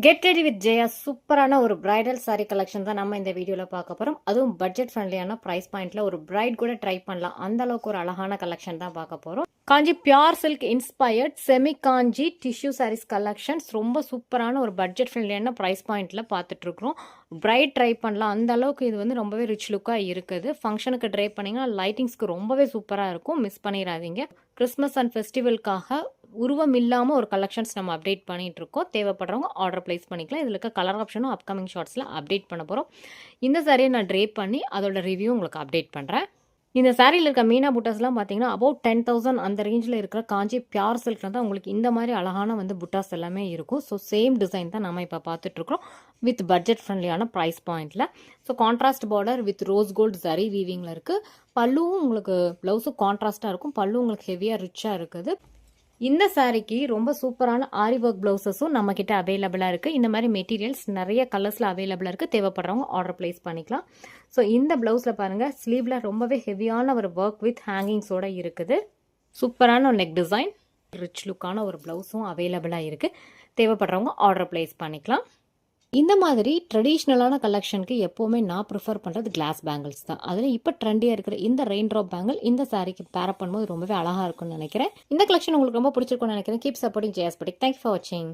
Get ready with Jaya சூப்பரான ஒரு bridal sorry collection தான் நம்ம இந்த வீடியோவில் பார்க்க போகிறோம். அதுவும் பட்ஜெட் ஃப்ரெண்ட்லியான ப்ரைஸ் பாயிண்ட்ல ஒரு பிரைட் கூட ட்ரை பண்ணலாம். அந்த அளவுக்கு ஒரு அழகான கலெக்ஷன் தான் பார்க்க போகிறோம். காஞ்சி பியூர் சில்க் இன்ஸ்பயர்ட் செமி காஞ்சி டிஷ்யூ சாரீஸ் கலெக்ஷன்ஸ் ரொம்ப சூப்பரான ஒரு பட்ஜெட் ஃப்ரெண்ட்லியான ப்ரைஸ் பாயிண்ட்ல பார்த்துட்டு இருக்கிறோம். பிரைட் ட்ரை பண்ணலாம். அந்த அளவுக்கு இது வந்து ரொம்பவே ரிச் லுக்காக இருக்குது. ஃபங்க்ஷனுக்கு ட்ரை பண்ணிங்கன்னா லைட்டிங்ஸ்க்கு ரொம்பவே சூப்பராக இருக்கும். மிஸ் பண்ணிடாதீங்க. கிறிஸ்மஸ் அண்ட் ஃபெஸ்டிவலுக்காக உருவம் இல்லாமல் ஒரு கலெக்ஷன்ஸ் நம்ம அப்டேட் பண்ணிட்டு இருக்கோம். தேவைப்படுறவங்க ஆர்டர் பிளேஸ் பண்ணிக்கலாம். இதில் இருக்க கலர் ஆப்ஷனும் அப்கமிங் ஷார்ட்ஸில் அப்டேட் பண்ண போகிறோம். இந்த சாரியை நான் ட்ரேப் பண்ணி அதோட ரிவ்யூ உங்களுக்கு அப்டேட் பண்ணுறேன். இந்த சாரியில் இருக்க மீனா புட்டாஸ்லாம் பார்த்தீங்கன்னா அபவுட் 10,000 அந்த ரேஞ்சில் இருக்கிற காஞ்சி பியூர் சில்க்ல தான் உங்களுக்கு இந்த மாதிரி அழகான வந்து புட்டாஸ் எல்லாமே இருக்கும். ஸோ சேம் டிசைன் தான் நம்ம இப்போ பார்த்துட்ருக்கோம் வித் பட்ஜெட் ஃப்ரெண்ட்லியான ப்ரைஸ் பாயிண்டில். So contrast border with rose gold சரி வீவிங்கில் இருக்குது. பல்லுவும் உங்களுக்கு ப்ளவுஸும் கான்ட்ராஸ்ட்டாக இருக்கும். பல்லு உங்களுக்கு ஹெவியாக ரிச்சாக இருக்குது. இந்த சாரிக்கு ரொம்ப சூப்பரான ஆரி ஒர்க் பிளவுசஸும் நம்ம கிட்ட அவைலபிளாக இருக்குது. இந்த மாதிரி மெட்டீரியல்ஸ் நிறைய கலர்ஸில் அவைலபிளாக இருக்குது. தேவைப்படுறவங்க ஆர்டர் பிளேஸ் பண்ணிக்கலாம். ஸோ இந்த பிளவுஸில் பாருங்கள், ஸ்லீவில் ரொம்பவே ஹெவியான ஒரு ஒர்க் வித் ஹேங்கிங்ஸோட இருக்குது. சூப்பரான ஒரு நெக் டிசைன், ரிச் லுக்கான ஒரு பிளவுஸும் அவைலபிளாக இருக்குது. தேவைப்படுறவங்க ஆர்டர் பிளேஸ் பண்ணிக்கலாம். இந்த மாதிரி ட்ரெடிஷ்னலான கலெக்ஷனுக்கு எப்போவுமே நான் ப்ரிஃபர் பண்ணுறது கிளாஸ் பேங்கிள்ஸ் தான். அதில் இப்போ ட்ரெண்டியாக இருக்கிற இந்த ரெயின் ட்ராப் பேங்கிள் இந்த சாரிக்கு பேரப் பண்ணும்போது ரொம்பவே அழகாக இருக்கும்னு நினைக்கிறேன். இந்த கலெக்ஷன் உங்களுக்கு ரொம்ப பிடிச்சிருக்கும்னு நினைக்கிறேன். Keep supporting Jayaspattik. Thank you for வாட்சிங்.